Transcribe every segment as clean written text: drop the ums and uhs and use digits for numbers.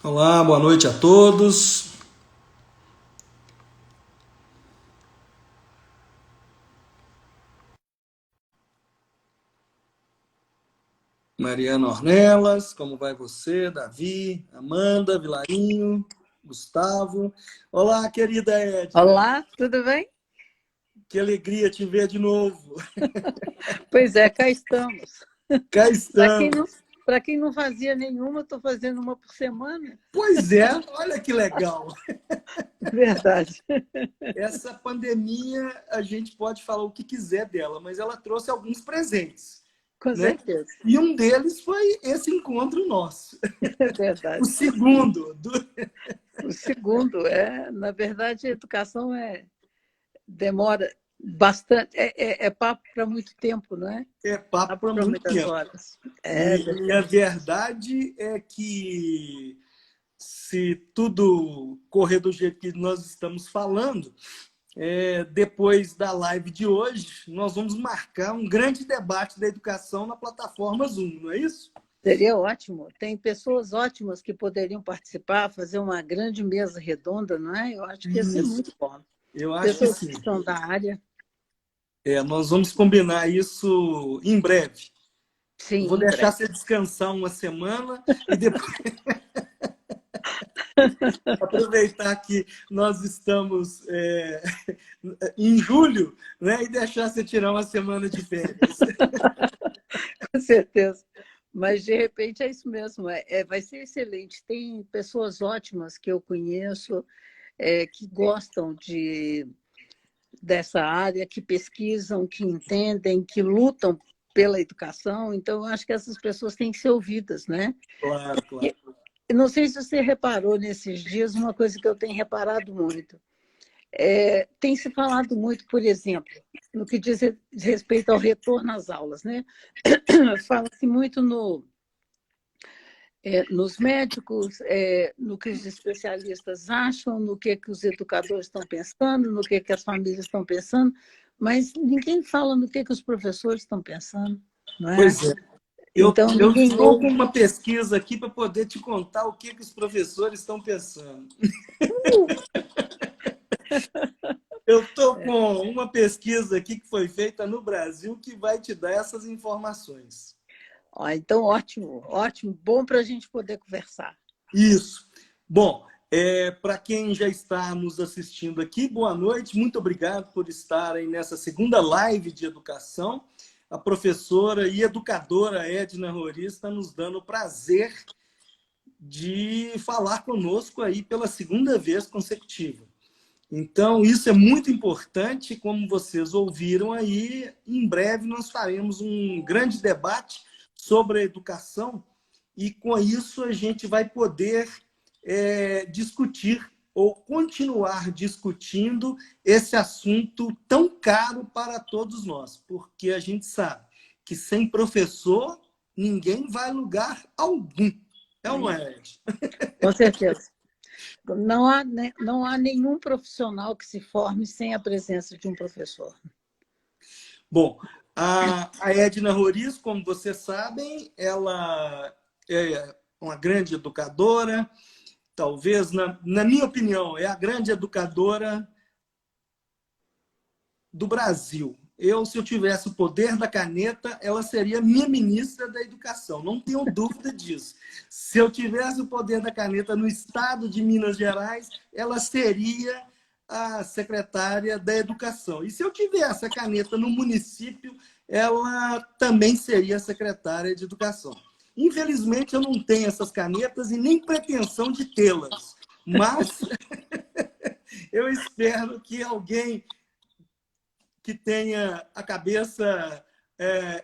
Olá, boa noite a todos. Mariana Ornelas, como vai você? Davi, Amanda, Vilarinho, Gustavo. Olá, querida Edna. Olá, tudo bem? Que alegria te ver de novo. Pois é, cá estamos. Cá Para quem não, estamos. para quem não fazia nenhuma, estou fazendo uma por semana. Pois é, olha que legal. Verdade. Essa pandemia, a gente pode falar o que quiser dela, mas ela trouxe alguns presentes, Com né? certeza. E um deles foi esse encontro nosso. É O verdade. segundo. O segundo na verdade, a educação demora bastante, é papo para muito tempo, não é? É papo Papo para para muito muitas tempo. horas. É E a verdade. verdade é que, se tudo correr do jeito que nós estamos falando, depois da live de hoje, nós vamos marcar um grande debate da educação na plataforma Zoom, não é isso? Seria ótimo. Tem pessoas ótimas que poderiam participar, fazer uma grande mesa redonda, não é? Eu acho que ia ser Isso, muito bom. eu acho que Pessoas sim. que são da área. Nós vamos combinar isso em breve. Eu Sim, vou em deixar breve. você descansar uma semana e depois aproveitar que nós estamos em julho, né, e deixar você tirar uma semana de férias. Com certeza. Mas, de repente, é isso mesmo. Vai ser excelente. Tem pessoas ótimas que eu conheço, que gostam dessa área, que pesquisam, que entendem, que lutam pela educação. Então, eu acho que essas pessoas têm que ser ouvidas, né? Claro, claro. Eu não sei se você reparou nesses dias uma coisa que eu tenho reparado muito. Tem se falado muito, por exemplo, no que diz respeito ao retorno às aulas, né? Fala-se muito nos médicos, no que os especialistas acham, no que os educadores estão pensando, no que as famílias estão pensando, mas ninguém fala no que os professores estão pensando, não é? Pois é. Então, Eu ninguém estou com ouve. uma pesquisa aqui para poder te contar o que os professores estão pensando. Eu estou com uma pesquisa aqui que foi feita no Brasil que vai te dar essas informações. Então, ótimo, ótimo, bom para a gente poder conversar. Isso. Bom, para quem já está nos assistindo aqui, boa noite, muito obrigado por estarem nessa segunda live de educação. A professora e educadora Edna Roriz está nos dando o prazer de falar conosco aí pela segunda vez consecutiva. Então, isso é muito importante, como vocês ouviram aí, em breve nós faremos um grande debate sobre a educação e com isso a gente vai poder discutir ou continuar discutindo esse assunto tão caro para todos nós, porque a gente sabe que sem professor ninguém vai a lugar algum. É ou não é, Ed? Com certeza. Não há nenhum profissional que se forme sem a presença de um professor. Bom, a Edna Roriz, como vocês sabem, ela é uma grande educadora, talvez, na minha opinião, é a grande educadora do Brasil. Se eu tivesse o poder da caneta, ela seria minha ministra da Educação, não tenho dúvida disso. Se eu tivesse o poder da caneta no estado de Minas Gerais, ela seria a secretária da Educação. E se eu tivesse a caneta no município, ela também seria a secretária de Educação. Infelizmente, eu não tenho essas canetas e nem pretensão de tê-las, mas eu espero que alguém que tenha a cabeça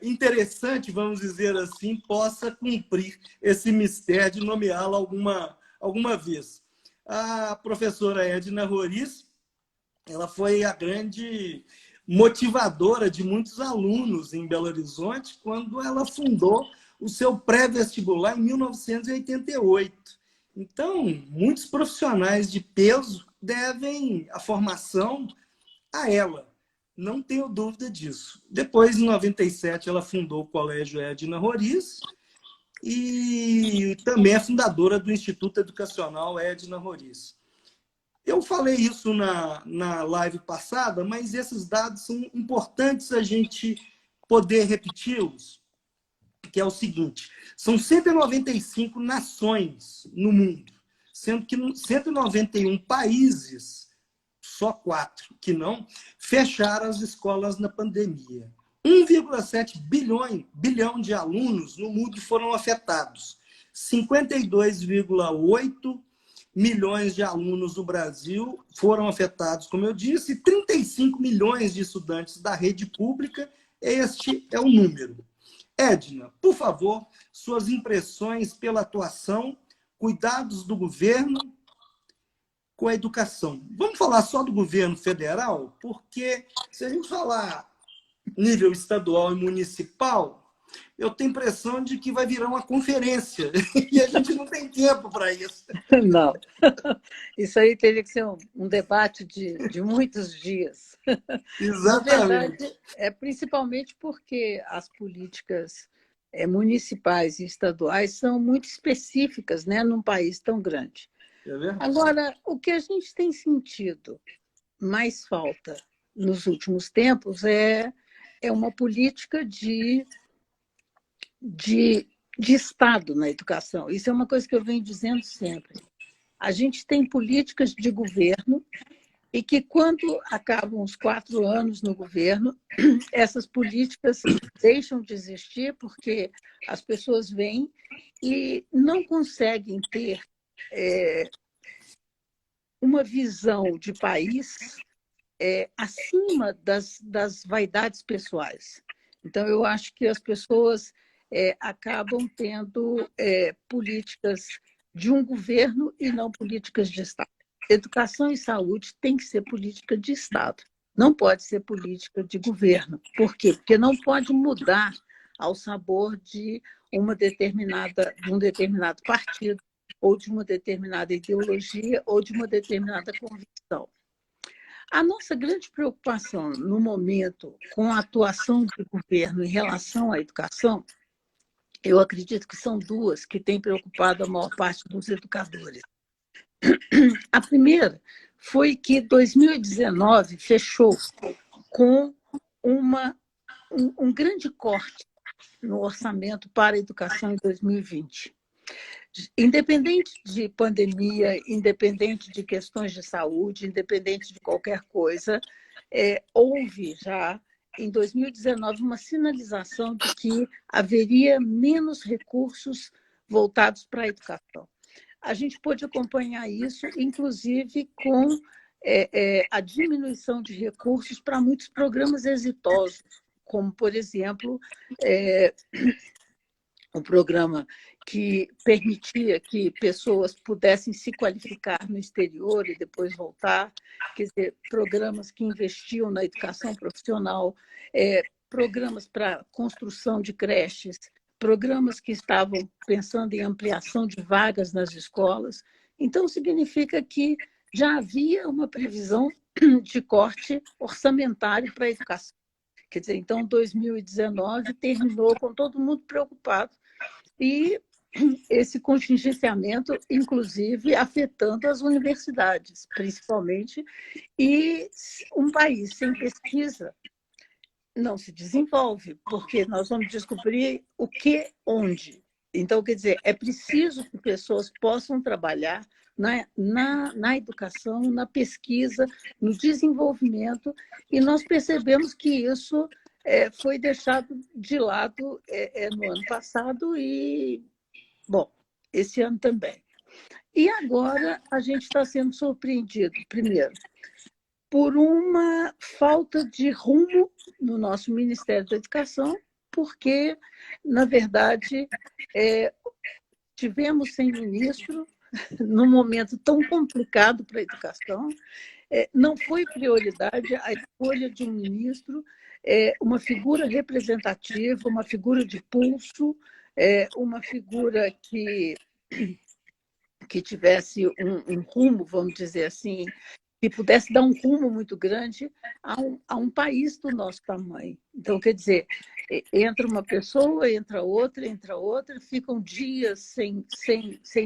interessante, vamos dizer assim, possa cumprir esse mistério de nomeá-la alguma vez. A professora Edna Roriz, ela foi a grande motivadora de muitos alunos em Belo Horizonte quando ela fundou o seu pré-vestibular em 1988. Então, muitos profissionais de peso devem a formação a ela. Não tenho dúvida disso. Depois, em 97, ela fundou o Colégio Edna Roriz e também é fundadora do Instituto Educacional Edna Roriz. Eu falei isso na live passada, mas esses dados são importantes a gente poder repeti-los, que é o seguinte: são 195 nações no mundo, sendo que 191 países, só 4 que não, fecharam as escolas na pandemia. 1,7 bilhão de alunos no mundo foram afetados. 52,8 milhões de alunos do Brasil foram afetados, como eu disse, e 35 milhões de estudantes da rede pública. Este é o número. Edna, por favor, suas impressões pela atuação, cuidados do governo com a educação. Vamos falar só do governo federal? Porque se a gente falar nível estadual e municipal, eu tenho a impressão de que vai virar uma conferência e a gente não tem tempo para isso. Não. Isso aí teria que ser um debate de muitos dias. Exatamente. Na verdade, principalmente porque as políticas municipais e estaduais são muito específicas, né, num país tão grande. Agora, o que a gente tem sentido mais falta nos últimos tempos é uma política de Estado na educação. Isso é uma coisa que eu venho dizendo sempre. A gente tem políticas de governo e que, quando acabam os 4 anos no governo, essas políticas deixam de existir porque as pessoas vêm e não conseguem ter uma visão de país acima das vaidades pessoais. Então, eu acho que as pessoas acabam tendo políticas de um governo e não políticas de Estado. Educação e saúde tem que ser política de Estado, não pode ser política de governo. Por quê? Porque não pode mudar ao sabor de um determinado partido, ou de uma determinada ideologia, ou de uma determinada convicção. A nossa grande preocupação no momento com a atuação do governo em relação à educação, eu acredito que são 2 que têm preocupado a maior parte dos educadores. A primeira foi que 2019 fechou com um grande corte no orçamento para a educação em 2020. Independente de pandemia, independente de questões de saúde, independente de qualquer coisa, houve já, em 2019, uma sinalização de que haveria menos recursos voltados para a educação. A gente pôde acompanhar isso, inclusive, com a diminuição de recursos para muitos programas exitosos, como, por exemplo, um programa que permitia que pessoas pudessem se qualificar no exterior e depois voltar, quer dizer, programas que investiam na educação profissional, programas para construção de creches, programas que estavam pensando em ampliação de vagas nas escolas. Então, significa que já havia uma previsão de corte orçamentário para a educação. Quer dizer, então, 2019 terminou com todo mundo preocupado e esse contingenciamento, inclusive, afetando as universidades, principalmente, e um país sem pesquisa não se desenvolve, porque nós vamos descobrir o que, onde. Então, quer dizer, é preciso que pessoas possam trabalhar na educação, na pesquisa, no desenvolvimento, e nós percebemos que isso foi deixado de lado no ano passado e, bom, esse ano também. E agora a gente está sendo surpreendido, primeiro, por uma falta de rumo no nosso Ministério da Educação, porque, na verdade, tivemos sem ministro, num momento tão complicado para a educação, não foi prioridade a escolha de um ministro, uma figura representativa, uma figura de pulso, uma figura que tivesse um rumo, vamos dizer assim, que pudesse dar um rumo muito grande a um país do nosso tamanho. Então, quer dizer, entra uma pessoa, entra outra, ficam dias sem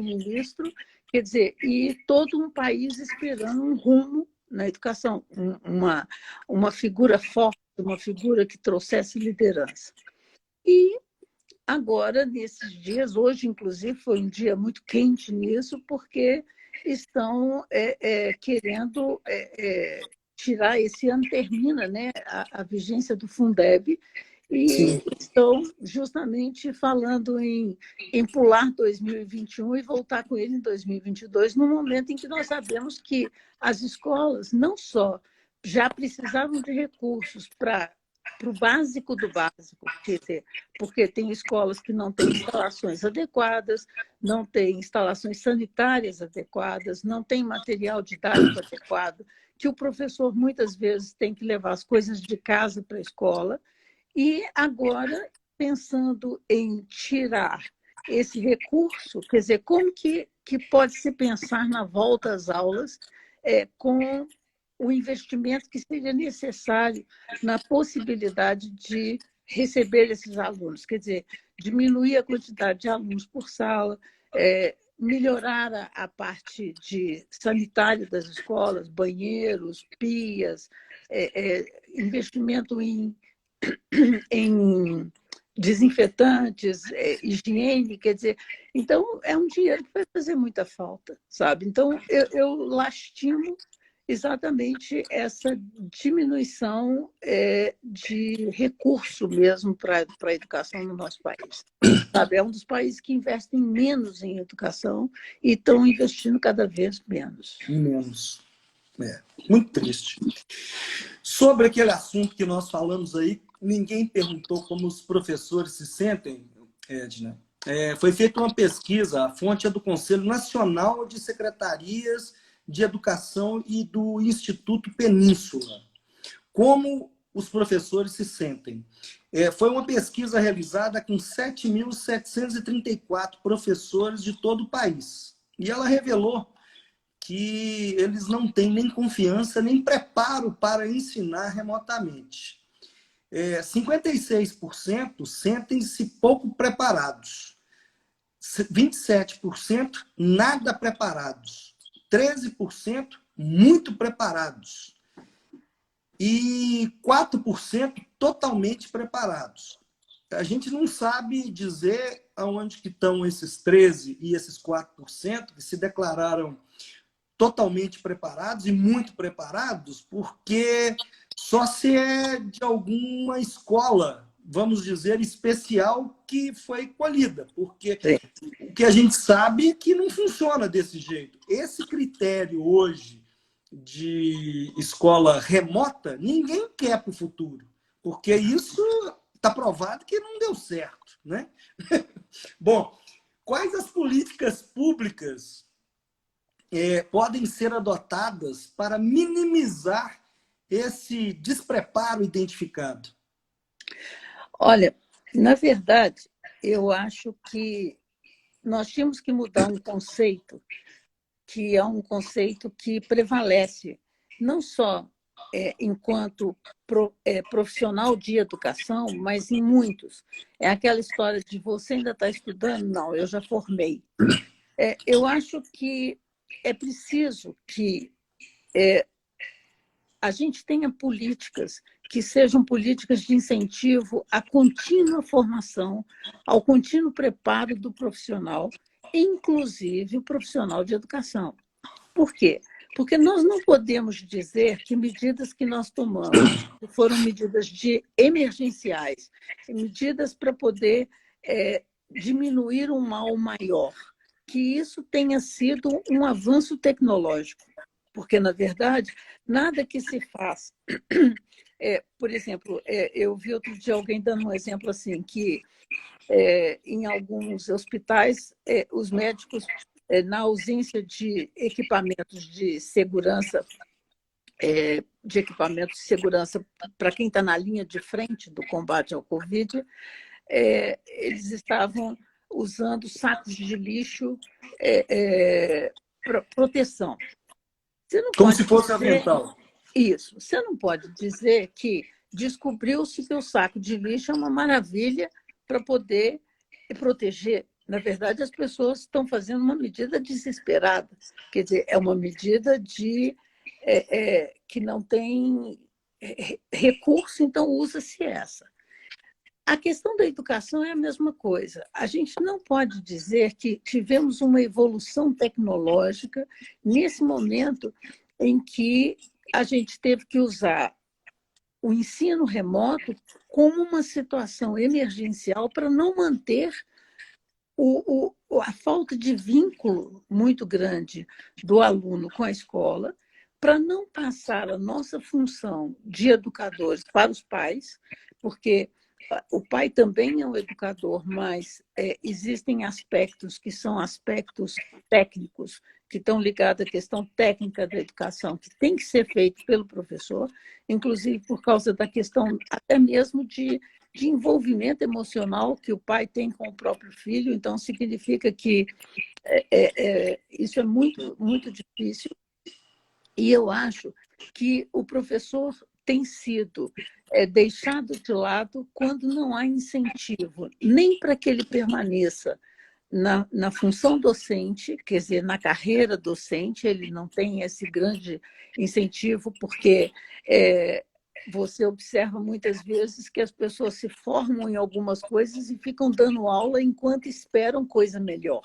ministro, quer dizer, e todo um país esperando um rumo na educação, uma figura forte, uma figura que trouxesse liderança. E agora, nesses dias, hoje, inclusive, foi um dia muito quente nisso, porque estão querendo tirar, esse ano termina, né, a vigência do Fundeb, e Sim. estão justamente falando em pular 2021 e voltar com ele em 2022, no momento em que nós sabemos que as escolas não só já precisavam de recursos para o básico do básico, quer dizer, porque tem escolas que não têm instalações adequadas, não têm instalações sanitárias adequadas, não tem material didático adequado, que o professor muitas vezes tem que levar as coisas de casa para a escola. E agora, pensando em tirar esse recurso, quer dizer, como que pode se pensar na volta às aulas com o investimento que seria necessário na possibilidade de receber esses alunos, quer dizer, diminuir a quantidade de alunos por sala, melhorar a parte sanitária das escolas, banheiros, pias, investimento em desinfetantes, higiene, quer dizer, então é um dinheiro que vai fazer muita falta, sabe? Então eu lastimo exatamente essa diminuição de recurso mesmo para a educação no nosso país. Sabe? É um dos países que investem menos em educação e estão investindo cada vez menos. Menos. Muito triste. Sobre aquele assunto que nós falamos aí, ninguém perguntou como os professores se sentem, Edna. Foi feita uma pesquisa, a fonte é do Conselho Nacional de Secretarias de Educação e do Instituto Península. Como os professores se sentem? Foi uma pesquisa realizada com 7.734 professores de todo o país. E ela revelou que eles não têm nem confiança, nem preparo para ensinar remotamente. 56% sentem-se pouco preparados. 27% nada preparados. 13% muito preparados. E 4% totalmente preparados. A gente não sabe dizer aonde que estão esses 13% e esses 4% que se declararam totalmente preparados e muito preparados, porque só se é de alguma escola, vamos dizer, especial que foi colhida, porque o que a gente sabe é que não funciona desse jeito. Esse critério hoje de escola remota, ninguém quer para o futuro, porque isso está provado que não deu certo, né? Bom, quais as políticas públicas podem ser adotadas para minimizar esse despreparo identificado? Olha, na verdade, eu acho que nós tínhamos que mudar um conceito que é um conceito que prevalece não só enquanto profissional de educação, mas em muitos. É aquela história de você ainda está estudando? Não, eu já formei. Eu acho que é preciso que a gente tenha políticas que sejam políticas de incentivo à contínua formação, ao contínuo preparo do profissional, inclusive o profissional de educação. Por quê? Porque nós não podemos dizer que medidas que nós tomamos foram medidas emergenciais, medidas para poder diminuir um mal maior, que isso tenha sido um avanço tecnológico. Porque, na verdade, nada que se faz... por exemplo, eu vi outro dia alguém dando um exemplo assim, que em alguns hospitais, os médicos, na ausência de equipamentos de segurança, para quem está na linha de frente do combate ao Covid, eles estavam usando sacos de lixo para proteção. Como se fosse avental. Isso. Você não pode dizer que descobriu-se que o saco de lixo é uma maravilha para poder proteger. Na verdade, as pessoas estão fazendo uma medida desesperada. Quer dizer, é uma medida que não tem recurso, então usa-se essa. A questão da educação é a mesma coisa. A gente não pode dizer que tivemos uma evolução tecnológica nesse momento em que a gente teve que usar o ensino remoto como uma situação emergencial para não manter a falta de vínculo muito grande do aluno com a escola, para não passar a nossa função de educadores para os pais, porque o pai também é um educador, mas existem aspectos que são aspectos técnicos, que estão ligados à questão técnica da educação, que tem que ser feito pelo professor, inclusive por causa da questão até mesmo de envolvimento emocional que o pai tem com o próprio filho. Então, significa que isso é muito, muito difícil. E eu acho que o professor tem sido deixado de lado quando não há incentivo, nem para que ele permaneça na função docente, quer dizer, na carreira docente, ele não tem esse grande incentivo, porque você observa muitas vezes que as pessoas se formam em algumas coisas e ficam dando aula enquanto esperam coisa melhor.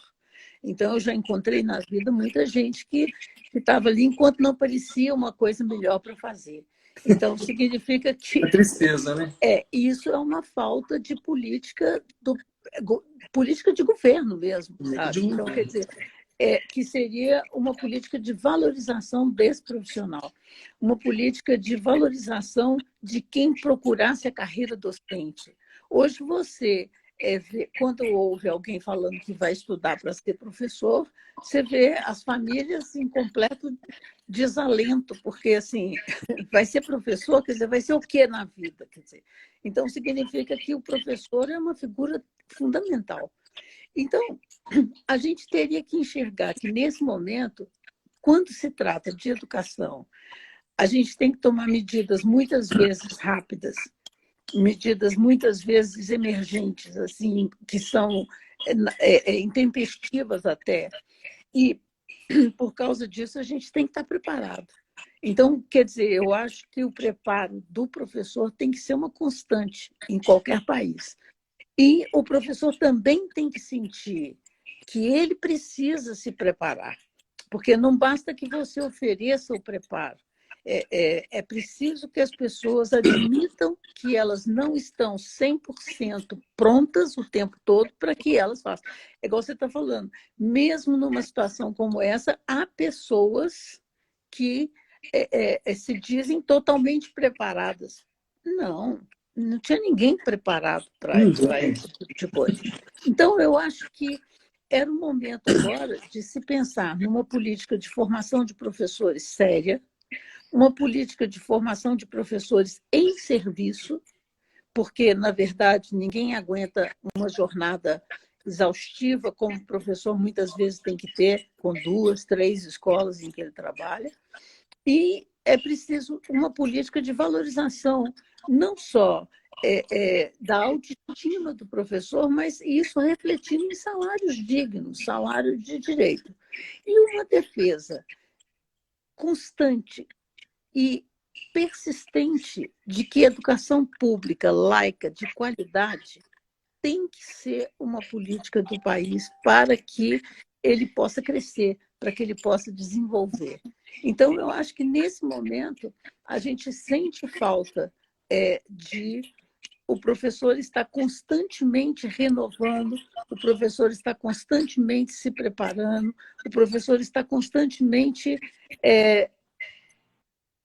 Então, eu já encontrei na vida muita gente que estava ali enquanto não parecia uma coisa melhor para fazer. Então, significa que... É tristeza, né? Isso é uma falta de política de governo mesmo, sabe? Então, quer dizer, que seria uma política de valorização desse profissional, uma política de valorização de quem procurasse a carreira docente. Hoje você... quando ouve alguém falando que vai estudar para ser professor, você vê as famílias em completo desalento, porque assim, vai ser professor, quer dizer, vai ser o quê na vida? Quer dizer, então, significa que o professor é uma figura fundamental. Então, a gente teria que enxergar que, nesse momento, quando se trata de educação, a gente tem que tomar medidas muitas vezes rápidas, medidas muitas vezes emergentes, assim, que são intempestivas até. E, por causa disso, a gente tem que estar preparado. Então, quer dizer, eu acho que o preparo do professor tem que ser uma constante em qualquer país. E o professor também tem que sentir que ele precisa se preparar, porque não basta que você ofereça o preparo. É preciso que as pessoas admitam que elas não estão 100% prontas o tempo todo para que elas façam. É igual você está falando, mesmo numa situação como essa, há pessoas que se dizem totalmente preparadas. Não tinha ninguém preparado para esse tipo de coisa. Então, eu acho que era o momento agora de se pensar numa política de formação de professores séria, uma política de formação de professores em serviço, porque, na verdade, ninguém aguenta uma jornada exaustiva, como o professor muitas vezes tem que ter, com 2, 3 escolas em que ele trabalha. E é preciso uma política de valorização, não só da autoestima do professor, mas isso refletindo em salários dignos, salário de direito. E uma defesa constante e persistente de que a educação pública, laica, de qualidade, tem que ser uma política do país para que ele possa crescer, para que ele possa desenvolver. Então, eu acho que, nesse momento, a gente sente falta de o professor estar constantemente renovando, o professor está constantemente se preparando, o professor está constantemente,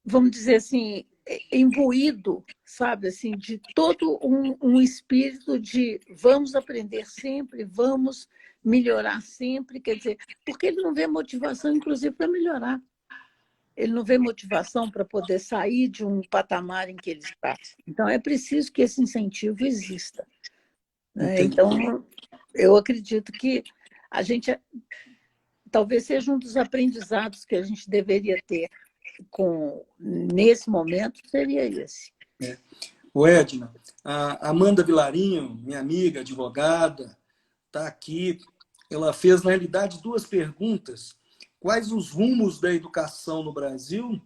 vamos dizer assim, imbuído, sabe, assim, de todo um espírito de vamos aprender sempre, vamos melhorar sempre, quer dizer, porque ele não vê motivação, inclusive, para melhorar. Ele não vê motivação para poder sair de um patamar em que ele está. Então, é preciso que esse incentivo exista. Né? Então, eu acredito que a gente, talvez seja um dos aprendizados que a gente deveria ter nesse momento, seria esse. O Edna, a Amanda Vilarinho, minha amiga, advogada, está aqui. Ela fez, na realidade, duas perguntas. Quais os rumos da educação no Brasil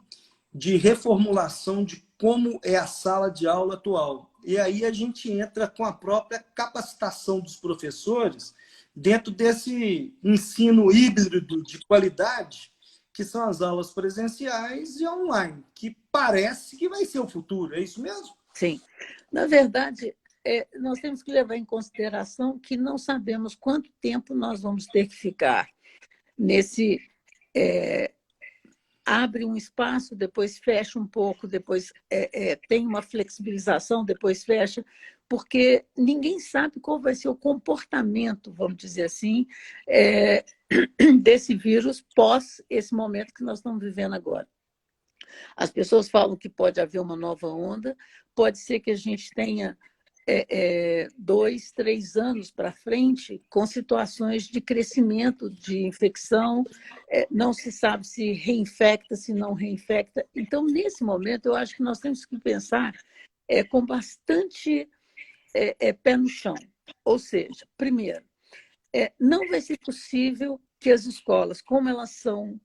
de reformulação de como é a sala de aula atual? E aí a gente entra com a própria capacitação dos professores dentro desse ensino híbrido de qualidade, que são as aulas presenciais e online, que parece que vai ser o futuro. É isso mesmo? Sim. Na verdade, nós temos que levar em consideração que não sabemos quanto tempo nós vamos ter que ficar nesse... abre um espaço, depois fecha um pouco, depois tem uma flexibilização, depois fecha, porque ninguém sabe qual vai ser o comportamento, vamos dizer assim, desse vírus pós esse momento que nós estamos vivendo agora. As pessoas falam que pode haver uma nova onda, pode ser que a gente tenha 2, 3 anos para frente com situações de crescimento de infecção, não se sabe se reinfecta, se não reinfecta. Então, nesse momento, eu acho que nós temos que pensar com bastante pé no chão. Ou seja, primeiro, não vai ser possível que as escolas, como elas são,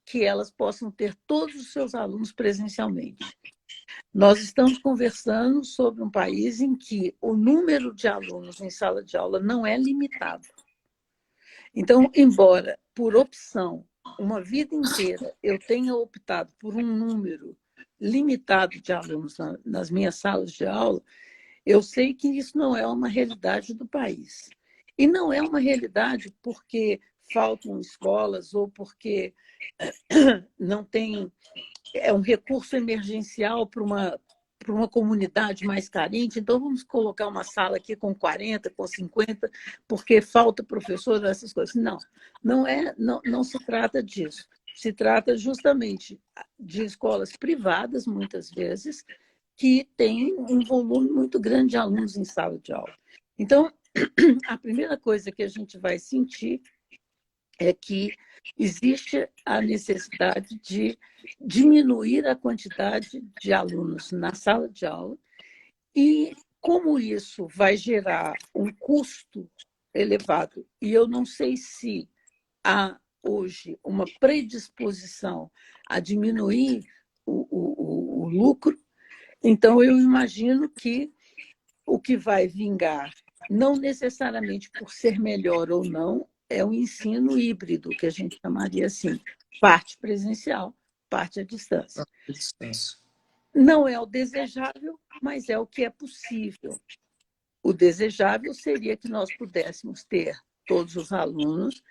que elas possam ter todos os seus alunos presencialmente. Nós estamos conversando sobre um país em que o número de alunos em sala de aula não é limitado. Então, embora, por opção, uma vida inteira eu tenha optado por um número limitado de alunos nas minhas salas de aula, eu sei que isso não é uma realidade do país. E não é uma realidade porque faltam escolas ou porque não tem... É um recurso emergencial para uma comunidade mais carente, então vamos colocar uma sala aqui com 40, com 50, porque falta professor, essas coisas. Não se trata disso. Se trata justamente de escolas privadas, muitas vezes, que têm um volume muito grande de alunos em sala de aula. Então, a primeira coisa que a gente vai sentir é que existe a necessidade de diminuir a quantidade de alunos na sala de aula e como isso vai gerar um custo elevado, e eu não sei se há hoje uma predisposição a diminuir o lucro, então eu imagino que o que vai vingar, não necessariamente por ser melhor ou não, é o ensino híbrido, que a gente chamaria assim, parte presencial, parte à distância. Não é o desejável, mas é o que é possível. O desejável seria que nós pudéssemos ter todos os alunos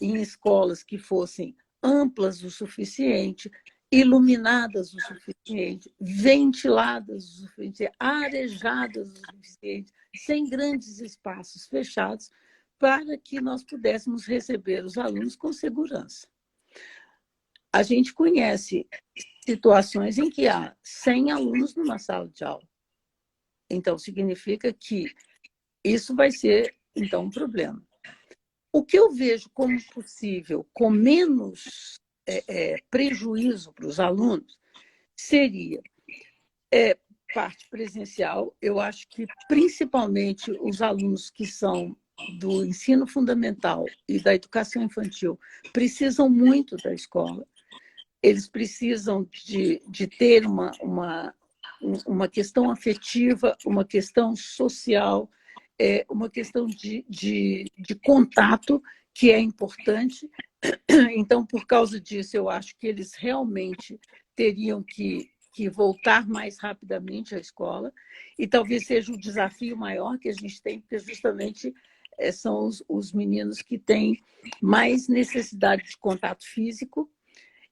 em escolas que fossem amplas o suficiente, iluminadas o suficiente, ventiladas o suficiente, arejadas o suficiente, sem grandes espaços fechados, para que nós pudéssemos receber os alunos com segurança. A gente conhece situações em que há 100 alunos numa sala de aula. Então, significa que isso vai ser, então, um problema. O que eu vejo como possível, com menos prejuízo para os alunos, seria parte presencial. Eu acho que, principalmente, os alunos que são do ensino fundamental e da educação infantil precisam muito da escola. Eles precisam de ter uma questão afetiva, uma questão social, uma questão de contato, que é importante. Então, por causa disso, eu acho que eles realmente teriam que voltar mais rapidamente à escola, e talvez seja o desafio maior que a gente tem, porque justamente são os meninos que têm mais necessidade de contato físico,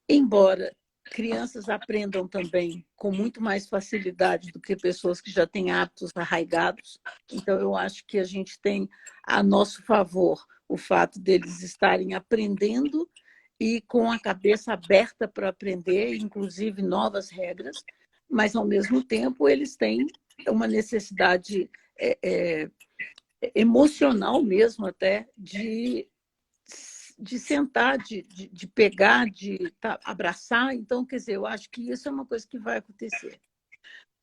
embora crianças aprendam também com muito mais facilidade do que pessoas que já têm hábitos arraigados. Então, eu acho que a gente tem a nosso favor o fato deles estarem aprendendo e com a cabeça aberta para aprender, inclusive novas regras, mas, ao mesmo tempo, eles têm uma necessidade emocional mesmo até de sentar, de pegar, de abraçar. Então, quer dizer, eu acho que isso é uma coisa que vai acontecer.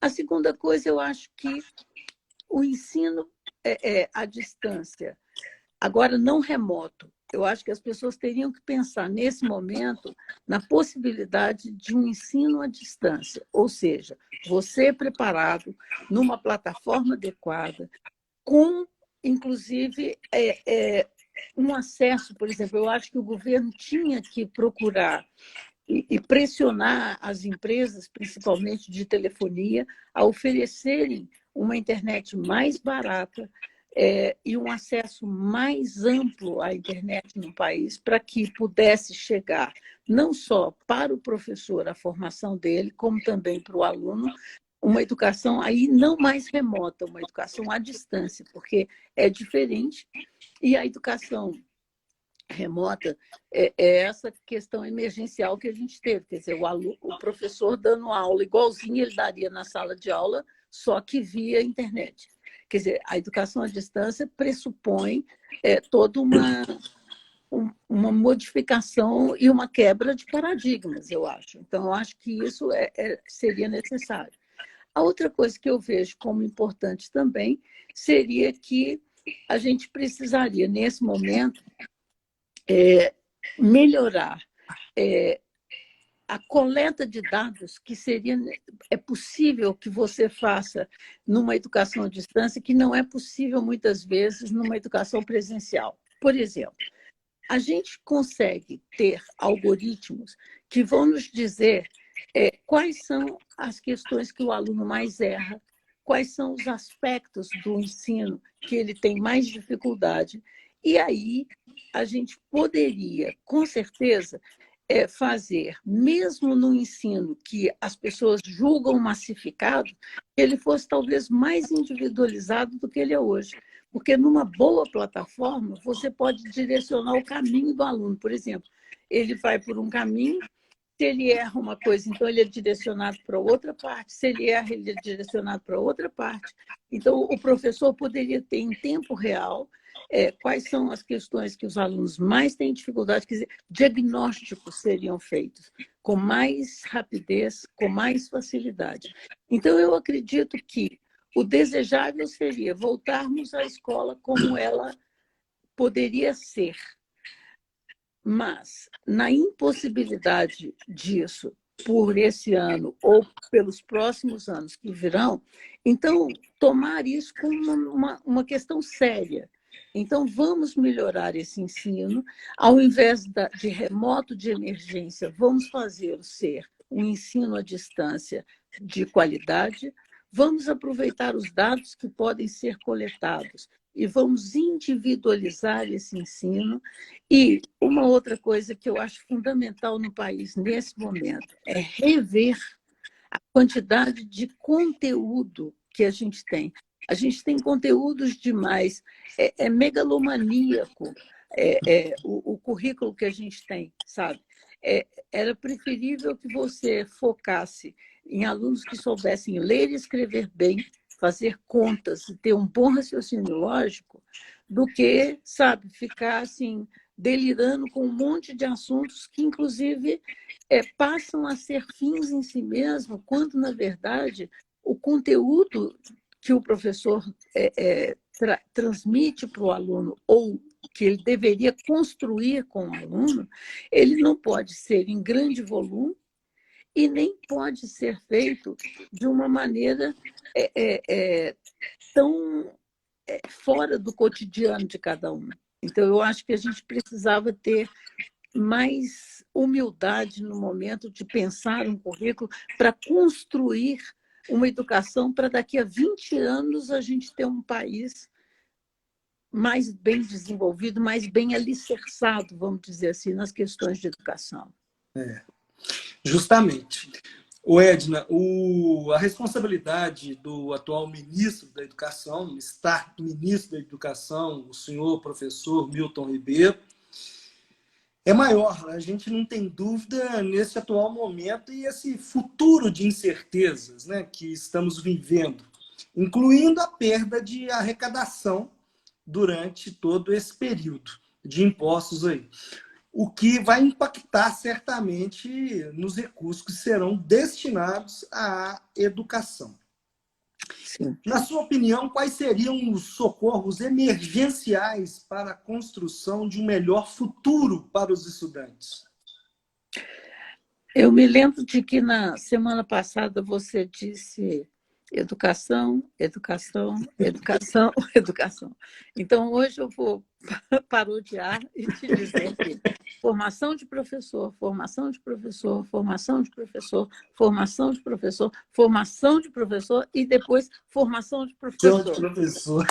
A segunda coisa, eu acho que o ensino à distância, agora não remoto, eu acho que as pessoas teriam que pensar, nesse momento, na possibilidade de um ensino à distância, ou seja, você preparado numa plataforma adequada, com, inclusive, um acesso, por exemplo, eu acho que o governo tinha que procurar e pressionar as empresas, principalmente de telefonia, a oferecerem uma internet mais barata e um acesso mais amplo à internet no país, para que pudesse chegar não só para o professor a formação dele, como também para o aluno, uma educação aí não mais remota, uma educação à distância, porque é diferente. E a educação remota é essa questão emergencial que a gente teve, quer dizer, o professor dando aula igualzinho ele daria na sala de aula, só que via internet. Quer dizer, a educação à distância pressupõe toda uma modificação e uma quebra de paradigmas, eu acho. Então, eu acho que isso seria necessário. A outra coisa que eu vejo como importante também seria que a gente precisaria, nesse momento, melhorar a coleta de dados que é possível que você faça numa educação à distância, que não é possível, muitas vezes, numa educação presencial. Por exemplo, a gente consegue ter algoritmos que vão nos dizer quais são as questões que o aluno mais erra, quais são os aspectos do ensino que ele tem mais dificuldade. E aí a gente poderia, com certeza, fazer, mesmo no ensino que as pessoas julgam massificado, que ele fosse talvez mais individualizado do que ele é hoje. Porque numa boa plataforma, você pode direcionar o caminho do aluno. Por exemplo, ele vai por um caminho, se ele erra uma coisa, então ele é direcionado para outra parte, se ele erra, ele é direcionado para outra parte. Então, o professor poderia ter em tempo real quais são as questões que os alunos mais têm dificuldade, quer dizer, diagnósticos seriam feitos com mais rapidez, com mais facilidade. Então, eu acredito que o desejável seria voltarmos à escola como ela poderia ser. Mas, na impossibilidade disso por esse ano ou pelos próximos anos que virão, então, tomar isso como uma questão séria. Então, vamos melhorar esse ensino. Ao invés de remoto de emergência, vamos fazê-lo ser um ensino à distância de qualidade. Vamos aproveitar os dados que podem ser coletados e vamos individualizar esse ensino. E uma outra coisa que eu acho fundamental no país nesse momento é rever a quantidade de conteúdo que a gente tem. A gente tem conteúdos demais, é megalomaníaco o currículo que a gente tem, sabe? Era preferível que você focasse em alunos que soubessem ler e escrever bem, fazer contas e ter um bom raciocínio lógico, do que, sabe, ficar assim, delirando com um monte de assuntos que, inclusive, passam a ser fins em si mesmo, quando, na verdade, o conteúdo que o professor transmite para o aluno ou que ele deveria construir com o aluno, ele não pode ser em grande volume e nem pode ser feito de uma maneira tão fora do cotidiano de cada um. Então, eu acho que a gente precisava ter mais humildade no momento de pensar um currículo para construir uma educação para daqui a 20 anos a gente ter um país mais bem desenvolvido, mais bem alicerçado, vamos dizer assim, nas questões de educação. Justamente. O Edna, a responsabilidade do atual ministro da Educação, estar ministro da Educação, o senhor professor Milton Ribeiro, é maior. A gente não tem dúvida nesse atual momento e esse futuro de incertezas, né, que estamos vivendo, incluindo a perda de arrecadação durante todo esse período de impostos aí. O que vai impactar certamente nos recursos que serão destinados à educação. Sim. Na sua opinião, quais seriam os socorros emergenciais para a construção de um melhor futuro para os estudantes? Eu me lembro de que na semana passada você disse educação, educação, educação, educação. Então, hoje eu vou parodiar e te dizer que formação de professor, formação de professor, formação de professor, formação de professor, formação de professor e depois formação de Seu professor. professor.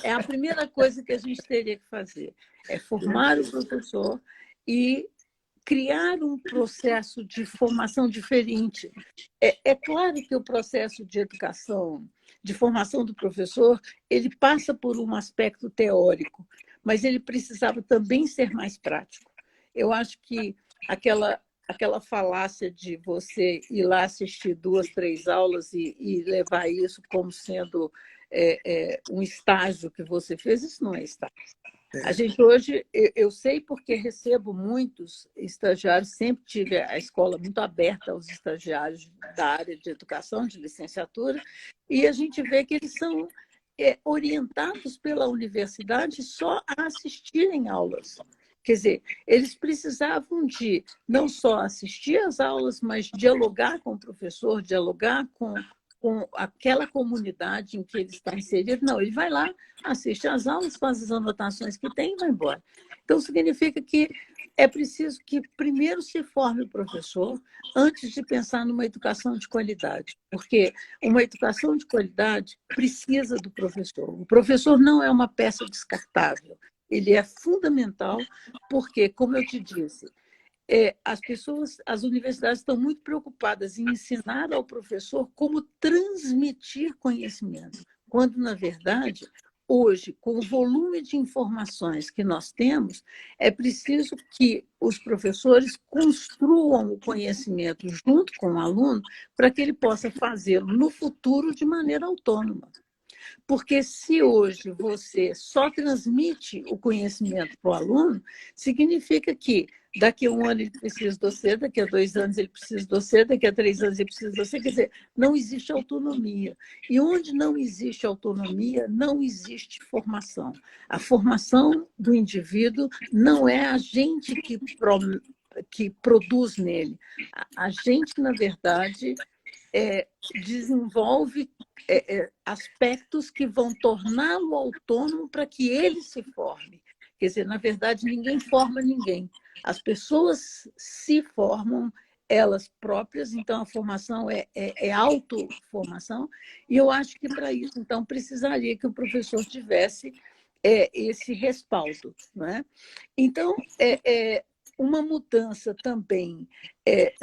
É a primeira coisa que a gente teria que fazer, é formar o professor e criar um processo de formação diferente. É claro que o processo de educação, de formação do professor, ele passa por um aspecto teórico, mas ele precisava também ser mais prático. Eu acho que aquela falácia de você ir lá assistir 2, 3 aulas e levar isso como sendo um estágio que você fez, isso não é estágio. A gente hoje, eu sei porque recebo muitos estagiários, sempre tive a escola muito aberta aos estagiários da área de educação, de licenciatura, e a gente vê que eles são orientados pela universidade só a assistirem aulas. Quer dizer, eles precisavam de não só assistir às aulas, mas dialogar com o professor, dialogar com aquela comunidade em que ele está inserido. Não, ele vai lá, assiste às aulas, faz as anotações que tem e vai embora. Então, significa que é preciso que primeiro se forme o professor antes de pensar numa educação de qualidade, porque uma educação de qualidade precisa do professor. O professor não é uma peça descartável, ele é fundamental porque, como eu te disse, as universidades estão muito preocupadas em ensinar ao professor como transmitir conhecimento, quando, na verdade, hoje, com o volume de informações que nós temos, é preciso que os professores construam o conhecimento junto com o aluno para que ele possa fazê-lo no futuro de maneira autônoma. Porque se hoje você só transmite o conhecimento para o aluno, significa que daqui a 1 ano ele precisa de você, daqui a 2 anos ele precisa de você, daqui a 3 anos ele precisa de você. Quer dizer, não existe autonomia. E onde não existe autonomia, não existe formação. A formação do indivíduo não é a gente que produz nele. A gente, na verdade, desenvolve aspectos que vão torná-lo autônomo para que ele se forme. Quer dizer, na verdade, ninguém forma ninguém. As pessoas se formam elas próprias, então a formação é autoformação, e eu acho que para isso, então, precisaria que o professor tivesse esse respaldo. Não é? Então, uma mudança também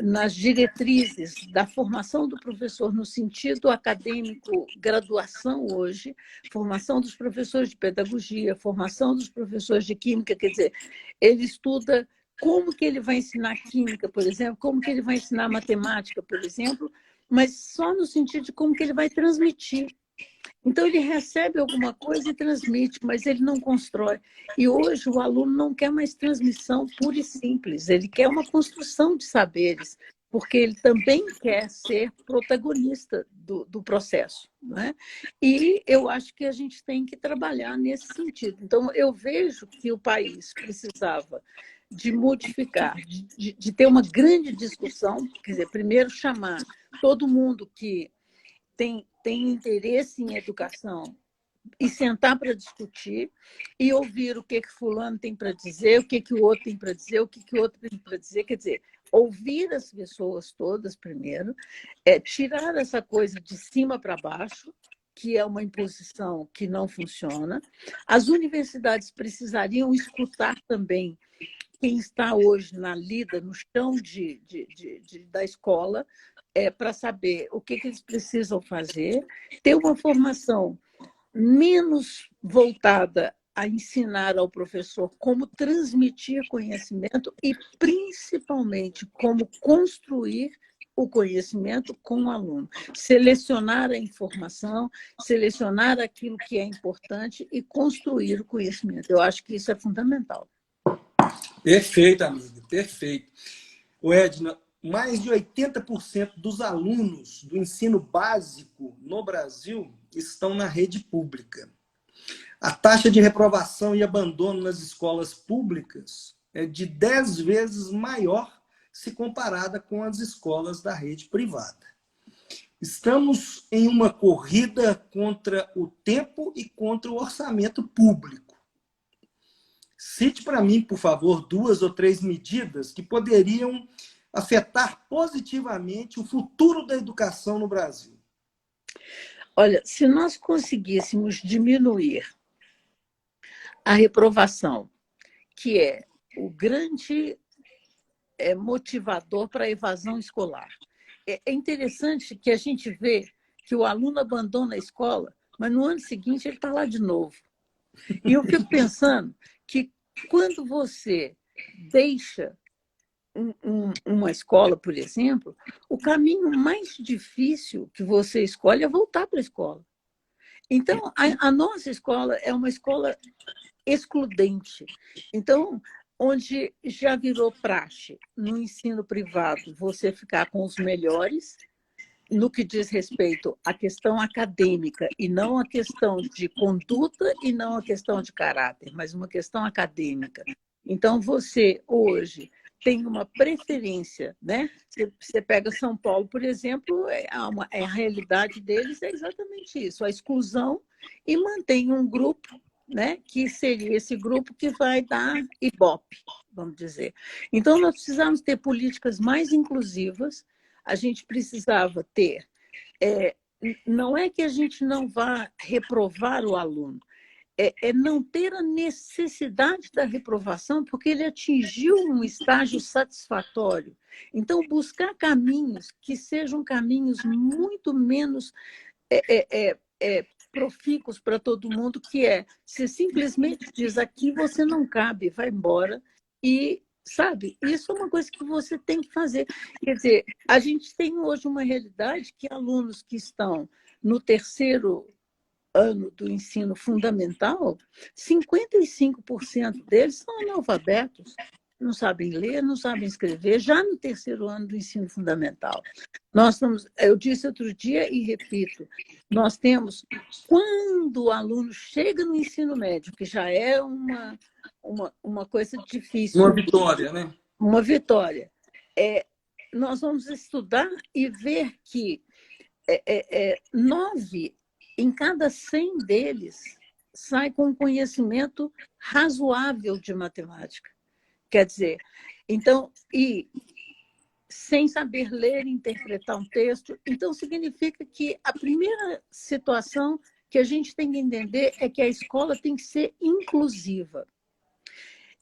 nas diretrizes da formação do professor no sentido acadêmico, graduação hoje, formação dos professores de pedagogia, formação dos professores de química, quer dizer, ele estuda como que ele vai ensinar química, por exemplo, como que ele vai ensinar matemática, por exemplo, mas só no sentido de como que ele vai transmitir. Então, ele recebe alguma coisa e transmite, mas ele não constrói. E hoje o aluno não quer mais transmissão pura e simples, ele quer uma construção de saberes, porque ele também quer ser protagonista do processo. Não é? E eu acho que a gente tem que trabalhar nesse sentido. Então, eu vejo que o país precisava de modificar, de ter uma grande discussão, quer dizer, primeiro chamar todo mundo que tem interesse em educação e sentar para discutir e ouvir o que fulano tem para dizer, o que o outro tem para dizer, o que o outro tem para dizer. Quer dizer, ouvir as pessoas todas primeiro, tirar essa coisa de cima para baixo, que é uma imposição que não funciona. As universidades precisariam escutar também quem está hoje na lida, no chão da escola, para saber o que eles precisam fazer, ter uma formação menos voltada a ensinar ao professor como transmitir conhecimento e, principalmente, como construir o conhecimento com o aluno. Selecionar a informação, selecionar aquilo que é importante e construir o conhecimento. Eu acho que isso é fundamental. Perfeito, amiga, perfeito. O Edna, mais de 80% dos alunos do ensino básico no Brasil estão na rede pública. A taxa de reprovação e abandono nas escolas públicas é de 10 vezes maior se comparada com as escolas da rede privada. Estamos em uma corrida contra o tempo e contra o orçamento público. Cite para mim, por favor, 2 ou 3 medidas que poderiam afetar positivamente o futuro da educação no Brasil. Olha, se nós conseguíssemos diminuir a reprovação, que é o grande motivador para a evasão escolar. É interessante que a gente vê que o aluno abandona a escola, mas no ano seguinte ele está lá de novo. E eu fico pensando que quando você deixa uma escola, por exemplo, o caminho mais difícil que você escolhe é voltar para a escola. Então, a nossa escola é uma escola excludente. Então, onde já virou praxe no ensino privado você ficar com os melhores no que diz respeito à questão acadêmica e não a questão de conduta e não a questão de caráter, mas uma questão acadêmica. Então, você hoje tem uma preferência, né? Você pega São Paulo, por exemplo, a realidade deles é exatamente isso, a exclusão, e mantém um grupo, né, que seria esse grupo que vai dar ibope, vamos dizer. Então, nós precisamos ter políticas mais inclusivas, a gente precisava ter... não é que a gente não vá reprovar o aluno, é não ter a necessidade da reprovação, porque ele atingiu um estágio satisfatório. Então, buscar caminhos que sejam caminhos muito menos profícuos para todo mundo, que você simplesmente diz, aqui você não cabe, vai embora, e, sabe, isso é uma coisa que você tem que fazer. Quer dizer, a gente tem hoje uma realidade que alunos que estão no 3º ano do ensino fundamental, 55% deles são analfabetos, não sabem ler, não sabem escrever, já no 3º ano do ensino fundamental. Eu disse outro dia e repito, nós temos, quando o aluno chega no ensino médio, que já é uma coisa difícil. Uma vitória, né? Uma vitória. Nós vamos estudar e ver que 9 em cada 100 deles sai com um conhecimento razoável de matemática. Quer dizer, então, e sem saber ler e interpretar um texto. Então, significa que a primeira situação que a gente tem que entender é que a escola tem que ser inclusiva.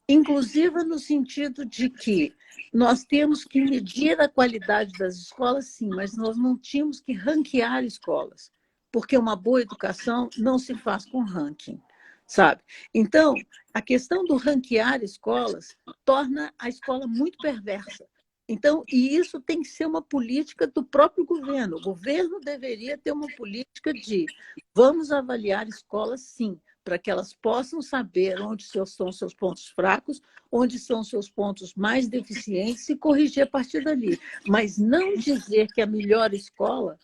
Inclusiva no sentido de que nós temos que medir a qualidade das escolas, sim, mas nós não tínhamos que ranquear escolas, porque uma boa educação não se faz com ranking, sabe? Então, a questão do ranquear escolas torna a escola muito perversa. Então, e isso tem que ser uma política do próprio governo. O governo deveria ter uma política de vamos avaliar escolas, sim, para que elas possam saber onde são seus pontos fracos, onde são seus pontos mais deficientes e corrigir a partir dali. Mas não dizer que a melhor escola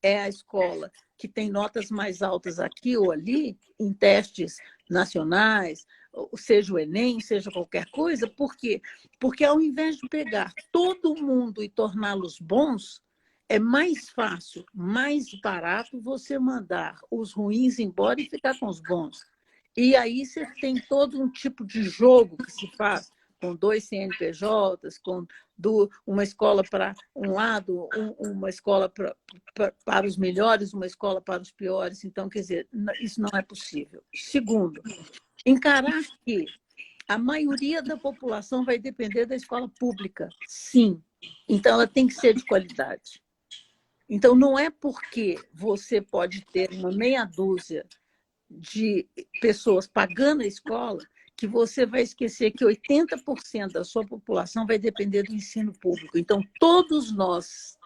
é a escola que tem notas mais altas aqui ou ali, em testes nacionais, seja o Enem, seja qualquer coisa. Por quê? Porque ao invés de pegar todo mundo e torná-los bons, é mais fácil, mais barato você mandar os ruins embora e ficar com os bons. E aí você tem todo um tipo de jogo que se faz com 2 CNPJs, com uma escola para um lado, uma escola para os melhores, uma escola para os piores. Então, quer dizer, isso não é possível. Segundo, encarar que a maioria da população vai depender da escola pública, sim. Então, ela tem que ser de qualidade. Então, não é porque você pode ter uma meia dúzia de pessoas pagando a escola que você vai esquecer que 80% da sua população vai depender do ensino público. Então, todos nós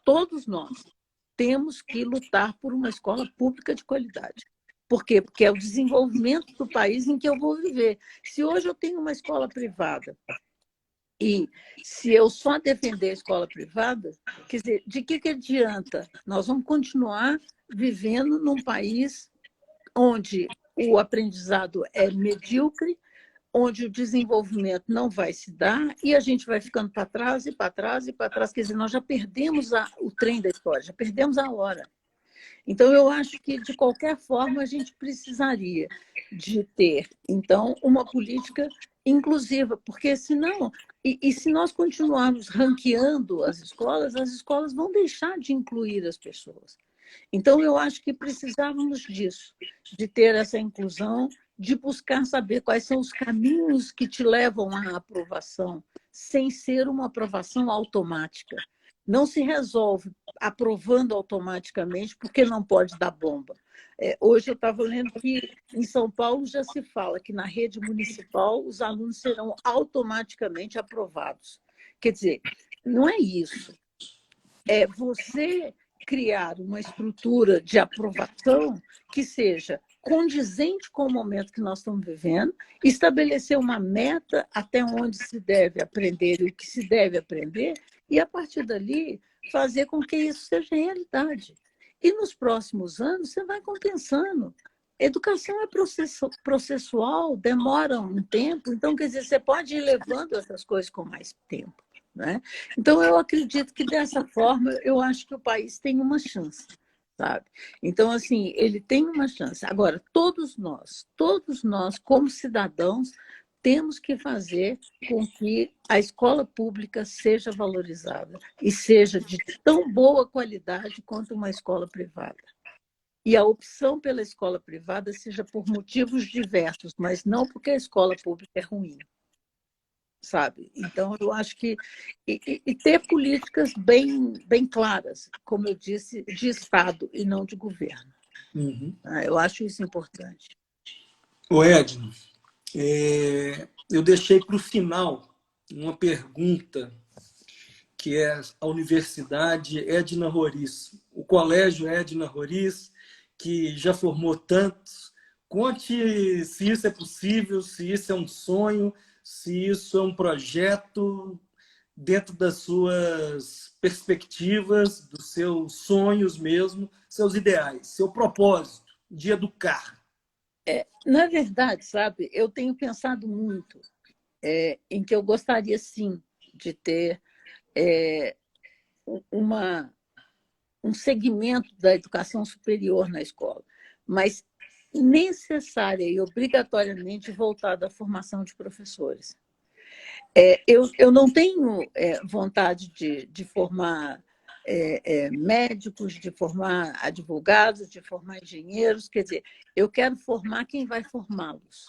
temos que lutar por uma escola pública de qualidade. Por quê? Porque é o desenvolvimento do país em que eu vou viver. Se hoje eu tenho uma escola privada e se eu só defender a escola privada, quer dizer, de que adianta? Nós vamos continuar vivendo num país onde o aprendizado é medíocre, onde o desenvolvimento não vai se dar e a gente vai ficando para trás e para trás e para trás. Quer dizer, nós já perdemos o trem da história, já perdemos a hora. Então, eu acho que, de qualquer forma, a gente precisaria de ter, então, uma política inclusiva, porque senão, e se nós continuarmos ranqueando as escolas vão deixar de incluir as pessoas. Então, eu acho que precisávamos disso, de ter essa inclusão, de buscar saber quais são os caminhos que te levam à aprovação, sem ser uma aprovação automática. Não se resolve aprovando automaticamente, porque não pode dar bomba. Hoje eu estava lendo que em São Paulo já se fala que na rede municipal os alunos serão automaticamente aprovados. Quer dizer, não é isso. É você criar uma estrutura de aprovação que seja condizente com o momento que nós estamos vivendo, estabelecer uma meta até onde se deve aprender e o que se deve aprender, e, a partir dali, fazer com que isso seja realidade. E, nos próximos anos, você vai compensando. Educação é processual, demora um tempo, então, quer dizer, você pode ir levando essas coisas com mais tempo. Né? Então, eu acredito que, dessa forma, eu acho que o país tem uma chance, sabe? Então, assim, ele tem uma chance. Agora, todos nós, como cidadãos, temos que fazer com que a escola pública seja valorizada e seja de tão boa qualidade quanto uma escola privada. E a opção pela escola privada seja por motivos diversos, mas não porque a escola pública é ruim. Sabe? Então, eu acho que... E ter políticas bem claras, como eu disse, de Estado e não de governo. Uhum. Eu acho isso importante. Ô, Edna, eu deixei para o final uma pergunta que é a Universidade Edna Roriz, o Colégio Edna Roriz, que já formou tantos. Conte se isso é possível, se isso é um sonho, se isso é um projeto dentro das suas perspectivas, dos seus sonhos mesmo, seus ideais, seu propósito de educar. Na verdade, sabe, eu tenho pensado muito em que eu gostaria, sim, de ter um segmento da educação superior na escola, mas necessária e obrigatoriamente voltada à formação de professores. Eu não tenho vontade de formar médicos, de formar advogados, de formar engenheiros, quer dizer, eu quero formar quem vai formá-los,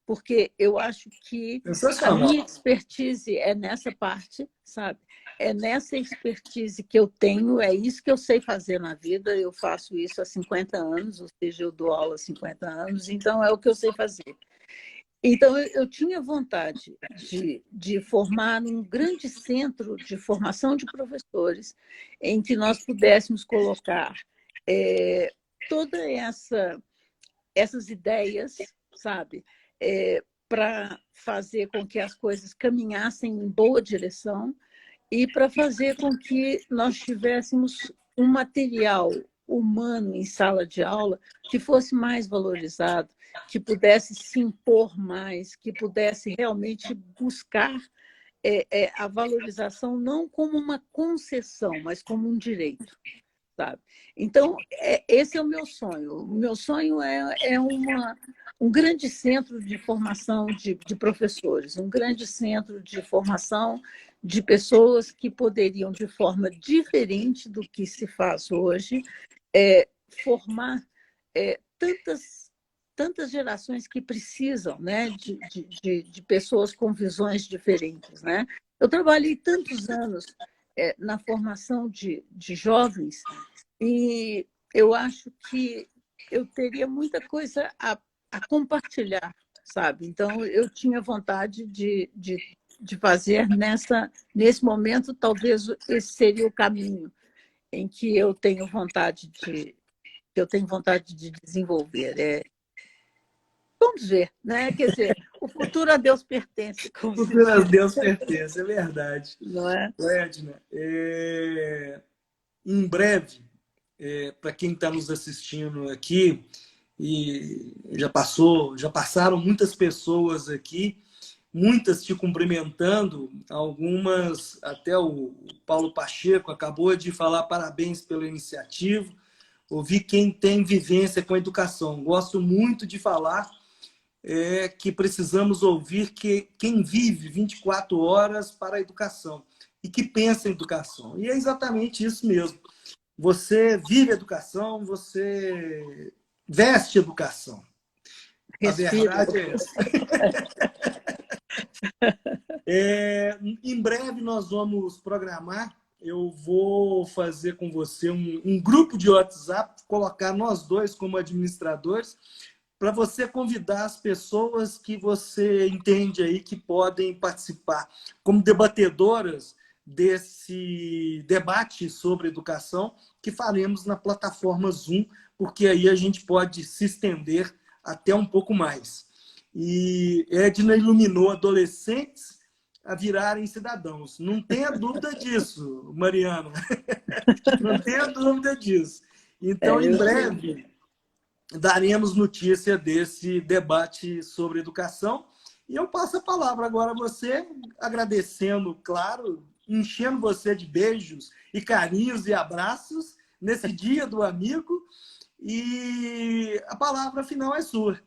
porque eu acho que a minha expertise é nessa parte, sabe? É nessa expertise que eu tenho, é isso que eu sei fazer na vida, eu faço isso há 50 anos, ou seja, eu dou aula há 50 anos, então é o que eu sei fazer. Então, eu tinha vontade de formar um grande centro de formação de professores, em que nós pudéssemos colocar todas essas ideias, sabe, para fazer com que as coisas caminhassem em boa direção e para fazer com que nós tivéssemos um material humano em sala de aula que fosse mais valorizado, que pudesse se impor mais, que pudesse realmente buscar a valorização não como uma concessão, mas como um direito. Sabe? Então, esse é o meu sonho. O meu sonho é um grande centro de formação de professores, um grande centro de formação de pessoas que poderiam, de forma diferente do que se faz hoje, formar tantas gerações que precisam, né, de pessoas com visões diferentes. Né? Eu trabalhei tantos anos na formação de jovens e eu acho que eu teria muita coisa a compartilhar, sabe? Então, eu tinha vontade de fazer nesse momento, talvez esse seria o caminho em que eu tenho vontade de desenvolver. Vamos ver, né? Quer dizer, o futuro a Deus pertence. O futuro a Deus pertence, é verdade. Não é? Edna, em breve, para quem está nos assistindo aqui, e já passaram muitas pessoas aqui, muitas te cumprimentando, algumas, até o Paulo Pacheco acabou de falar parabéns pela iniciativa. Ouvi quem tem vivência com a educação. Gosto muito de falar que precisamos ouvir quem vive 24 horas para a educação e que pensa em educação. E é exatamente isso mesmo. Você vive educação, você veste educação. Respira. A verdade é essa. Em breve nós vamos programar. Eu vou fazer com você um grupo de WhatsApp, colocar nós dois como administradores, para você convidar as pessoas que você entende aí que podem participar como debatedoras desse debate sobre educação que faremos na plataforma Zoom, porque aí a gente pode se estender até um pouco mais. E Edna iluminou adolescentes a virarem cidadãos. Não tenha dúvida disso, Mariana. Não tenha dúvida disso. Então, em breve, daremos notícia desse debate sobre educação. E eu passo a palavra agora a você, agradecendo, claro, enchendo você de beijos e carinhos e abraços nesse Dia do Amigo. E a palavra final é sua.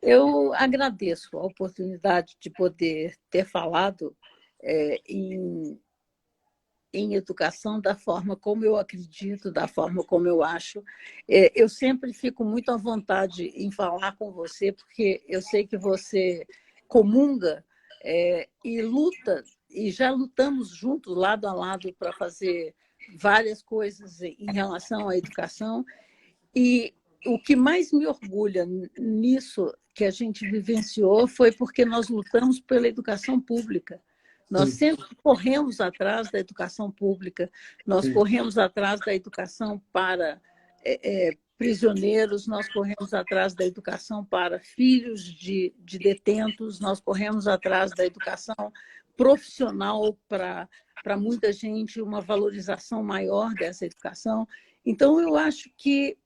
Eu agradeço a oportunidade de poder ter falado em educação da forma como eu acredito, da forma como eu acho. Eu sempre fico muito à vontade em falar com você, porque eu sei que você comunga e luta, e já lutamos juntos, lado a lado, para fazer várias coisas em relação à educação. E o que mais me orgulha nisso que a gente vivenciou foi porque nós lutamos pela educação pública. Nós sempre corremos atrás da educação pública, nós corremos atrás da educação para prisioneiros, nós corremos atrás da educação para filhos de detentos, nós corremos atrás da educação profissional para muita gente, uma valorização maior dessa educação. Então, eu acho que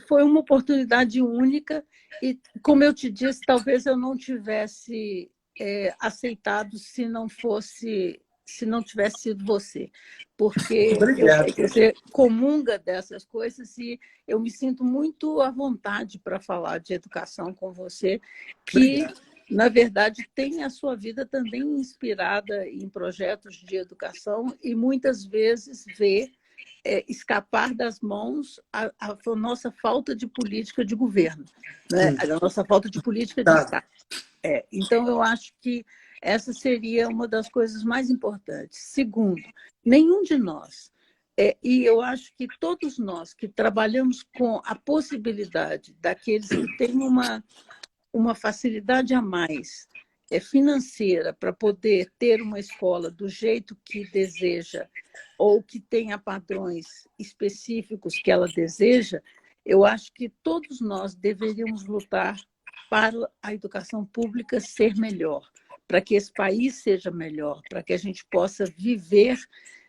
foi uma oportunidade única e, como eu te disse, talvez eu não tivesse aceitado se não tivesse sido você, porque eu sei que você comunga dessas coisas e eu me sinto muito à vontade para falar de educação com você, que, na verdade, tem a sua vida também inspirada em projetos de educação e muitas vezes vê escapar das mãos a nossa falta de política de governo, né? A nossa falta de política de Estado. Então, eu acho que essa seria uma das coisas mais importantes. Segundo, nenhum de nós, e eu acho que todos nós que trabalhamos com a possibilidade daqueles que têm uma facilidade a mais financeira para poder ter uma escola do jeito que deseja ou que tenha padrões específicos que ela deseja, eu acho que todos nós deveríamos lutar para a educação pública ser melhor, para que esse país seja melhor, para que a gente possa viver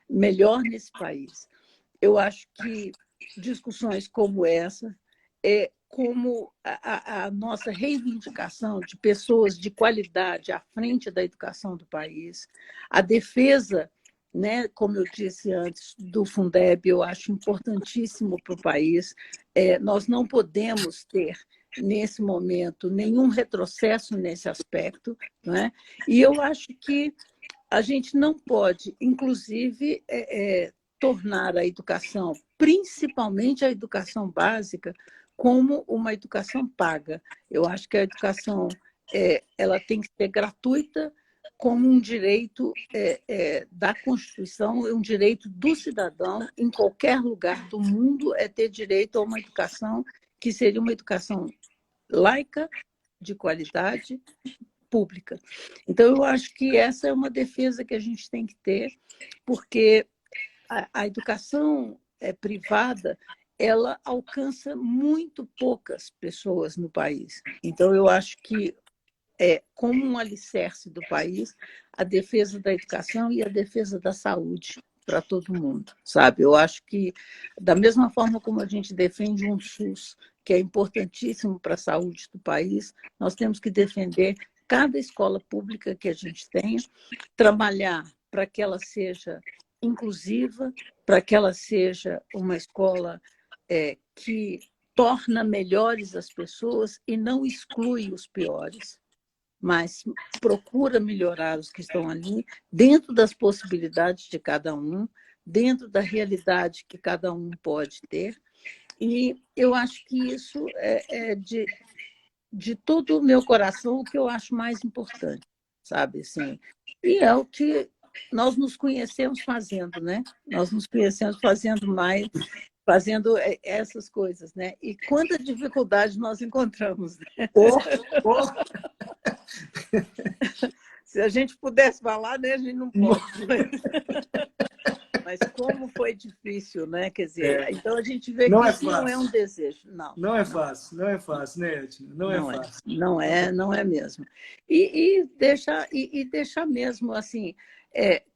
melhor nesse país. Eu acho que discussões como essa, como a nossa reivindicação de pessoas de qualidade à frente da educação do país, a defesa, né, como eu disse antes, do Fundeb, eu acho importantíssimo para o país. Nós não podemos ter, nesse momento, nenhum retrocesso nesse aspecto, né? E eu acho que a gente não pode, inclusive, tornar a educação, principalmente a educação básica, como uma educação paga. Eu acho que a educação ela tem que ser gratuita, como um direito da Constituição, um direito do cidadão, em qualquer lugar do mundo, ter direito a uma educação que seria uma educação laica, de qualidade, pública. Então, eu acho que essa é uma defesa que a gente tem que ter, porque a educação privada ela alcança muito poucas pessoas no país. Então, eu acho que como um alicerce do país, a defesa da educação e a defesa da saúde, para todo mundo, sabe? Eu acho que, da mesma forma como a gente defende um SUS, que é importantíssimo para a saúde do país, nós temos que defender cada escola pública que a gente tenha, trabalhar para que ela seja inclusiva, para que ela seja uma escola que torna melhores as pessoas e não exclui os piores, mas procura melhorar os que estão ali, dentro das possibilidades de cada um, dentro da realidade que cada um pode ter. E eu acho que isso é de todo o meu coração o que eu acho mais importante, sabe? Assim, e é o que nós nos conhecemos fazendo, né? Nós nos conhecemos fazendo mais, fazendo essas coisas, né? E quanta dificuldade nós encontramos, né? Oh, oh. Se a gente pudesse falar, né? A gente não pode. Mas como foi difícil, né? Quer dizer, então a gente vê não que é isso não é um desejo. Não, não é fácil, não é fácil, né, Edna? Não é fácil. Não é mesmo. E deixar mesmo assim,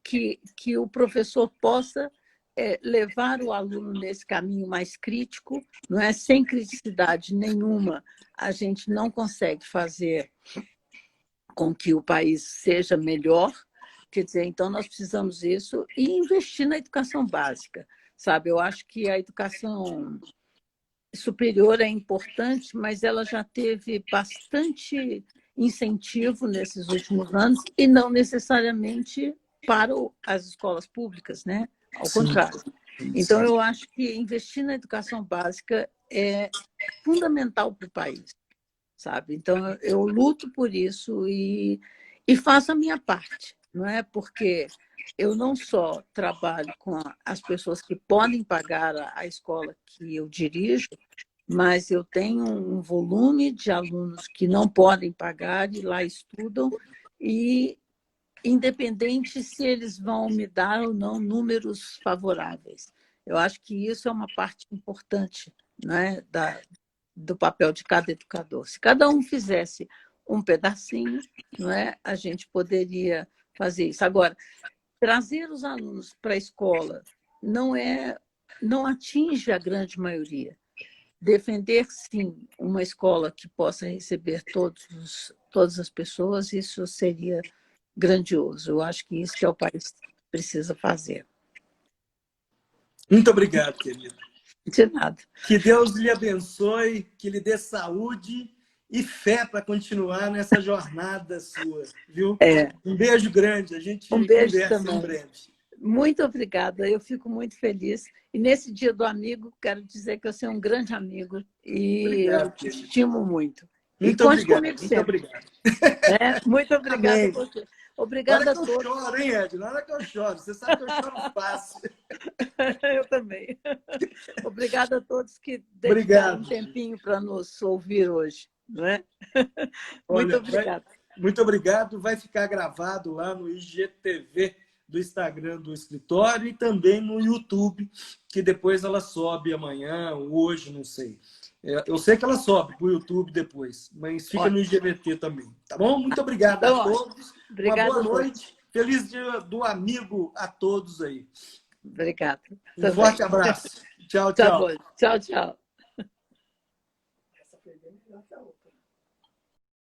que o professor possa levar o aluno nesse caminho mais crítico, não é? Sem criticidade nenhuma, a gente não consegue fazer com que o país seja melhor. Quer dizer, então nós precisamos disso e investir na educação básica, sabe? Eu acho que a educação superior é importante, mas ela já teve bastante incentivo nesses últimos anos e não necessariamente para as escolas públicas, né? Ao contrário. Então, eu acho que investir na educação básica é fundamental para o país, sabe? Então, eu luto por isso e faço a minha parte, não é? Porque eu não só trabalho com as pessoas que podem pagar a escola que eu dirijo, mas eu tenho um volume de alunos que não podem pagar e lá estudam, e independente se eles vão me dar ou não números favoráveis. Eu acho que isso é uma parte importante, né, do papel de cada educador. Se cada um fizesse um pedacinho, não é, a gente poderia fazer isso. Agora, trazer os alunos para a escola não atinge a grande maioria. Defender, sim, uma escola que possa receber todas as pessoas, isso seria grandioso. Eu acho que isso que o país precisa fazer. Muito obrigado, querido. De nada. Que Deus lhe abençoe, que lhe dê saúde e fé para continuar nessa jornada sua, viu? Um beijo grande, a gente conversa também. em breve. Muito obrigada, eu fico muito feliz. E nesse Dia do Amigo, quero dizer que você é um grande amigo e eu te estimo muito. Muito obrigado, muito obrigado. Muito obrigada a você. Obrigada a todos. Olha que eu choro, hein, Edna? Olha que eu choro. Você sabe que eu choro fácil. Eu também. Obrigada a todos que dedicaram um tempinho para nos ouvir hoje. Não é? Muito obrigada. Muito obrigado. Vai ficar gravado lá no IGTV do Instagram do escritório e também no YouTube, que depois ela sobe amanhã ou hoje, não sei. Eu sei que ela sobe para o YouTube depois, mas fica no IGVT também. Tá bom? Muito obrigado a todos. Obrigada. Uma boa noite. Feliz Dia do Amigo a todos aí. Obrigada. Um forte abraço. Tchau, tchau. Tchau, tchau. Essa foi bem melhor que a outra.